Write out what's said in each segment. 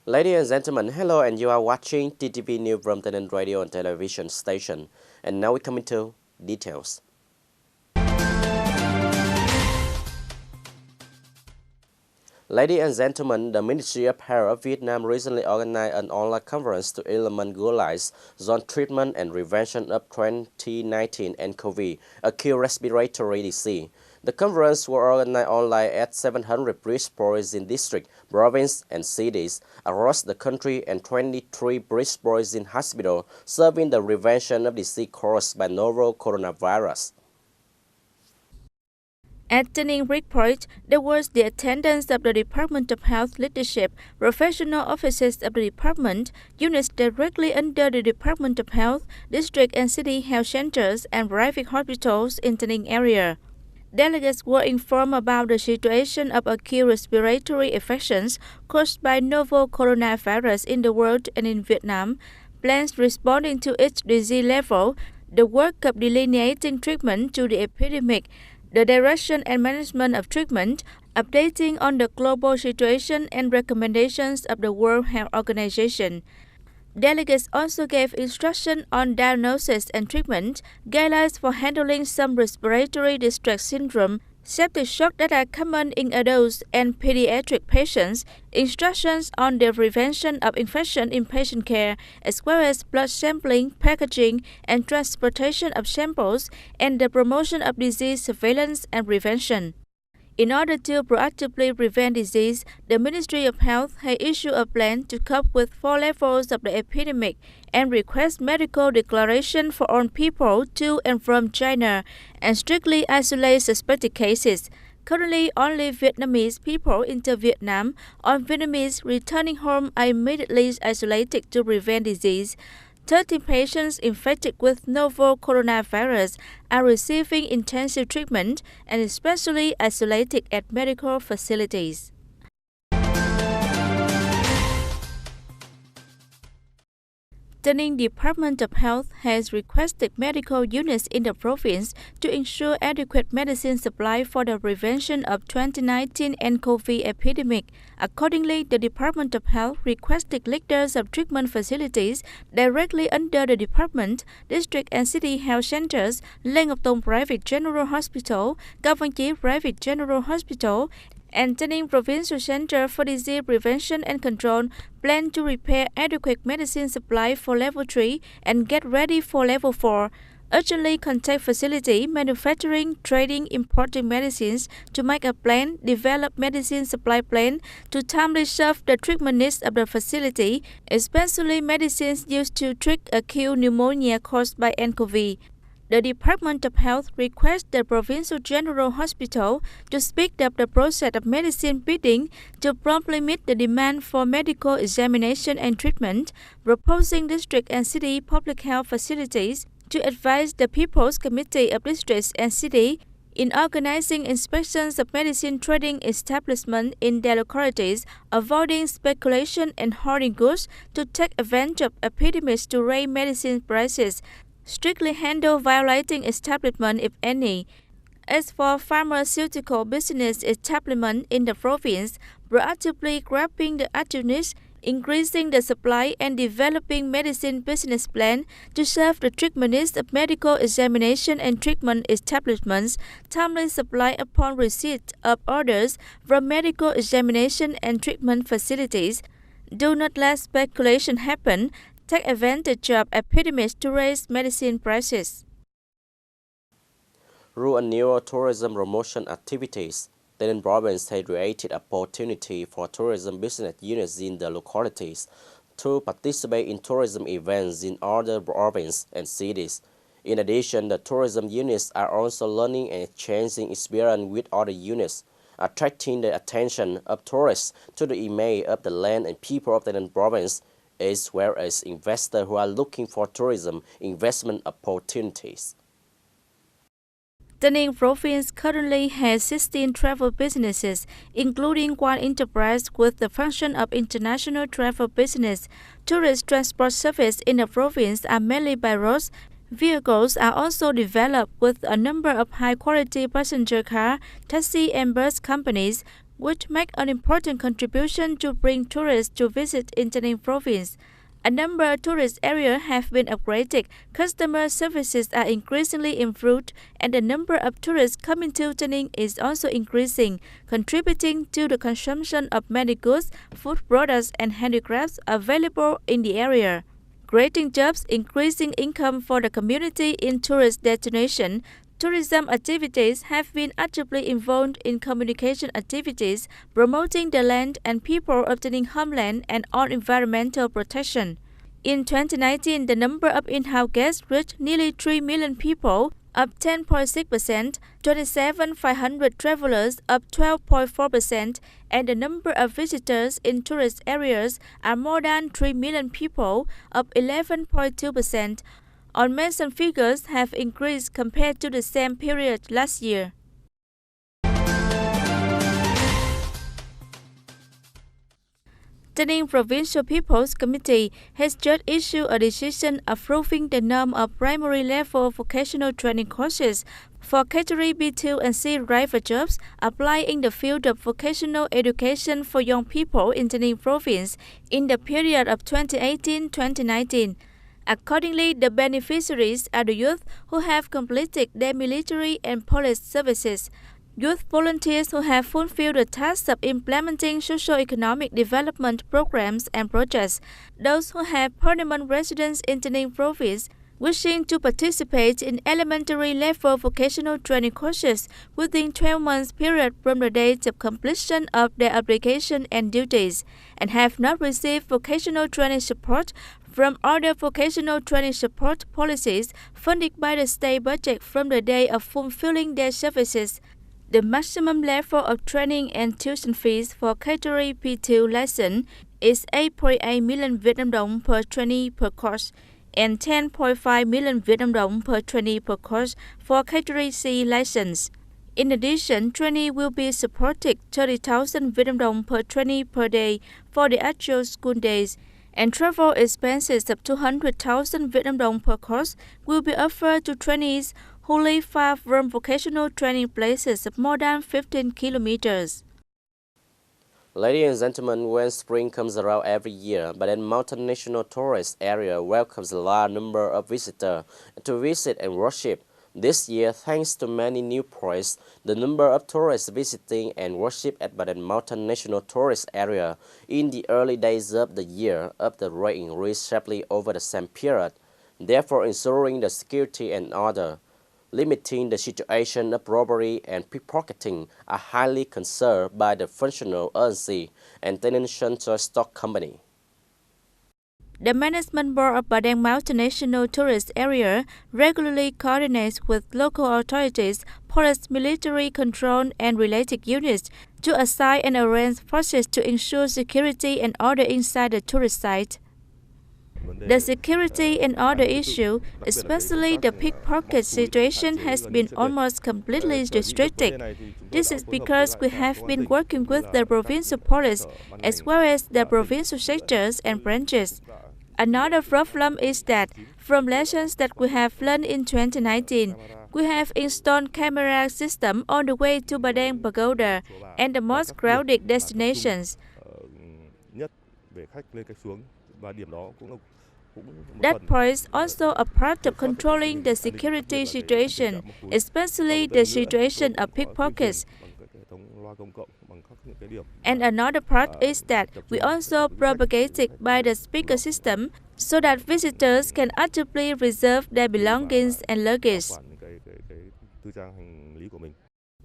Ladies and gentlemen, hello, and you are watching TTV News from Tay Ninh Radio and Television Station. And now we come into details. Ladies and gentlemen, the Ministry of Health of Vietnam recently organized an online conference to implement guidelines on treatment and prevention of 2019 nCoV, acute respiratory disease. The conference was organized online at 700 bridge points in districts, provinces, and cities across the country and 23 bridge points in hospitals, serving the prevention of disease caused by novel coronavirus. At Tay Ninh Point, there was the attendance of the Department of Health leadership, professional officers of the department, units directly under the Department of Health, district and city health centers, and private hospitals in Tay Ninh area. Delegates were informed about the situation of acute respiratory infections caused by novel coronavirus in the world and in Vietnam, plans responding to each disease level, the work of delineating treatment to the epidemic, the direction and management of treatment, updating on the global situation and recommendations of the World Health Organization. Delegates also gave instruction on diagnosis and treatment, guidelines for handling some respiratory distress syndrome, septic shock that are common in adults and pediatric patients, instructions on the prevention of infection in patient care, as well as blood sampling, packaging, and transportation of samples, and the promotion of disease surveillance and prevention. In order to proactively prevent disease, the Ministry of Health has issued a plan to cope with 4 levels of the epidemic and request medical declaration for all people to and from China and strictly isolate suspected cases. Currently, only Vietnamese people into Vietnam or Vietnamese returning home are immediately isolated to prevent disease. 13 patients infected with novel coronavirus are receiving intensive treatment and especially isolated at medical facilities. The Ninh Department of Health has requested medical units in the province to ensure adequate medicine supply for the prevention of 2019 nCoV epidemic. Accordingly, the Department of Health requested leaders of treatment facilities directly under the department, district and city health centers, Lê Ngọc Tông Private General Hospital, Cao Văn Chí Private General Hospital, and Tay Ninh Provincial Center for Disease Prevention and Control plan to prepare adequate medicine supply for level 3 and get ready for level 4. Urgently contact facility manufacturing, trading, importing medicines to make a plan, develop medicine supply plan to timely serve the treatment needs of the facility, especially medicines used to treat acute pneumonia caused by nCoV. The Department of Health requests the Provincial General Hospital to speed up the process of medicine bidding to promptly meet the demand for medical examination and treatment, proposing district and city public health facilities to advise the People's Committee of Districts and City in organizing inspections of medicine trading establishments in their localities, avoiding speculation and hoarding goods to take advantage of epidemics to raise medicine prices, strictly handle violating establishment if any. As for pharmaceutical business establishment in the province, proactively grabbing the opportunities, increasing the supply and developing medicine business plan to serve the treatment needs of medical examination and treatment establishments, timely supply upon receipt of orders from medical examination and treatment facilities. Do not let speculation happen. Take advantage of epidemics to raise medicine prices. Through a new tourism promotion activities, Tay Ninh province has created opportunity for tourism business units in the localities to participate in tourism events in other provinces and cities. In addition, the tourism units are also learning and exchanging experience with other units, attracting the attention of tourists to the image of the land and people of Tay Ninh province, as well as investors who are looking for tourism investment opportunities. Tay Ninh province currently has 16 travel businesses, including one enterprise with the function of international travel business. Tourist transport service in the province are mainly by roads. Vehicles are also developed with a number of high-quality passenger car, taxi and bus companies. which make an important contribution to bring tourists to visit in Tay Ninh province. A number of tourist areas have been upgraded, customer services are increasingly improved, and the number of tourists coming to Tay Ninh is also increasing, contributing to the consumption of many goods, food products, and handicrafts available in the area. Creating jobs, increasing income for the community in tourist destination. Tourism activities have been actively involved in communication activities, promoting the land and people of Tay Ninh homeland and on environmental protection. In 2019, the number of in-house guests reached nearly 3 million people, up 10.6%, 27,500 travelers, up 12.4%, and the number of visitors in tourist areas are more than 3 million people, up 11.2%. All mentioned figures have increased compared to the same period last year. Tay Ninh Provincial People's Committee has just issued a decision approving the norm of primary level vocational training courses for category B2 and C driver jobs applied in the field of vocational education for young people in Tay Ninh province in the period of 2018-2019. Accordingly, the beneficiaries are the youth who have completed their military and police services, youth volunteers who have fulfilled the task of implementing socio-economic development programs and projects, those who have permanent residence in Tay Ninh province, wishing to participate in elementary level vocational training courses within 12 months period from the date of completion of their application and duties, and have not received vocational training support from other vocational training support policies funded by the state budget from the day of fulfilling their services. The maximum level of training and tuition fees for category P2 license is 8.8 million Việt Nam đồng per trainee per course and 10.5 million Việt Nam đồng per trainee per course for category C license. In addition, trainee will be supported 30,000 Việt Nam đồng per trainee per day for the actual school days, and travel expenses of 200,000 Việt Nam đồng per course will be offered to trainees who live far from vocational training places of more than 15 kilometers. Ladies and gentlemen, when spring comes around every year, Baden Mountain National Tourist Area welcomes a large number of visitors to visit and worship. This year, thanks to many new projects, the number of tourists visiting and worship at Baden Mountain National Tourist Area in the early days of the year of the rain increased sharply over the same period, therefore ensuring the security and order. Limiting the situation of robbery and pickpocketing are highly concerned by the functional agency and Tay Ninh Central Stock Company. The Management Board of Baden Mountain National Tourist Area regularly coordinates with local authorities, police, military control, and related units to assign and arrange forces to ensure security and order inside the tourist site. The security and order issue, especially the pickpocket situation, has been almost completely restricted. This is because we have been working with the provincial police as well as the provincial sectors and branches. Another problem is that, from lessons that we have learned in 2019, we have installed camera system on the way to Baden Pagoda and the most crowded destinations. That points also a part of controlling the security situation, especially the situation of pickpockets. And another part is that we also propagated by the speaker system so that visitors can actively reserve their belongings and luggage.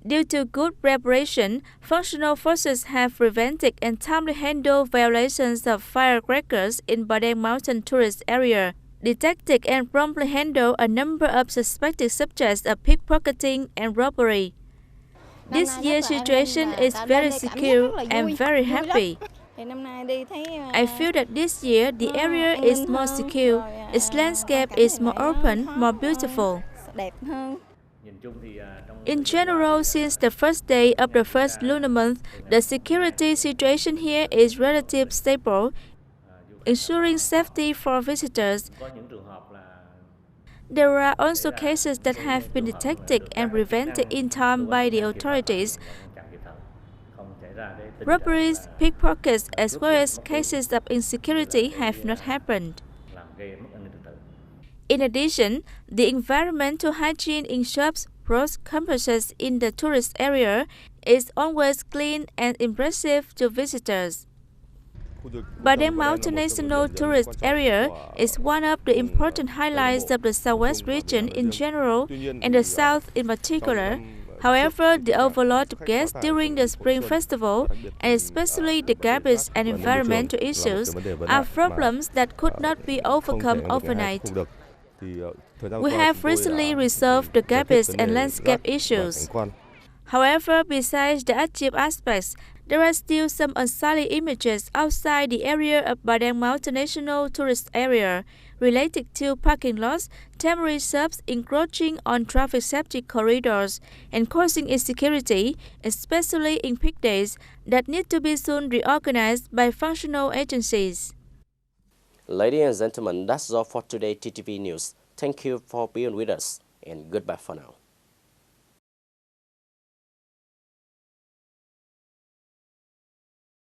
Due to good preparation, functional forces have prevented and timely handled violations of firecrackers in Baden Mountain Tourist Area, detected and promptly handled a number of suspected subjects of pickpocketing and robbery. This year's situation is very secure and very happy. I feel that this year the area is more secure, its landscape is more open, more beautiful. In general, since the first day of the first lunar month, the security situation here is relatively stable, ensuring safety for visitors. There are also cases that have been detected and prevented in time by the authorities. Robberies, pickpockets, as well as cases of insecurity have not happened. In addition, the environmental hygiene in shops, roads, campuses in the tourist area is always clean and impressive to visitors. Bà Đen Mountain National Tourist Area is one of the important highlights of the Southwest region in general and the South in particular. However, the overload of guests during the Spring Festival, and especially the garbage and environmental issues, are problems that could not be overcome overnight. We have recently resolved the garbage and landscape issues. However, besides the achieved aspects, there are still some unsightly images outside the area of Bà Đen Mountain National Tourist Area related to parking lots, temporary shops encroaching on traffic safety corridors and causing insecurity, especially in peak days, that need to be soon reorganized by functional agencies. Ladies and gentlemen, that's all for today TTV News. Thank you for being with us and goodbye for now.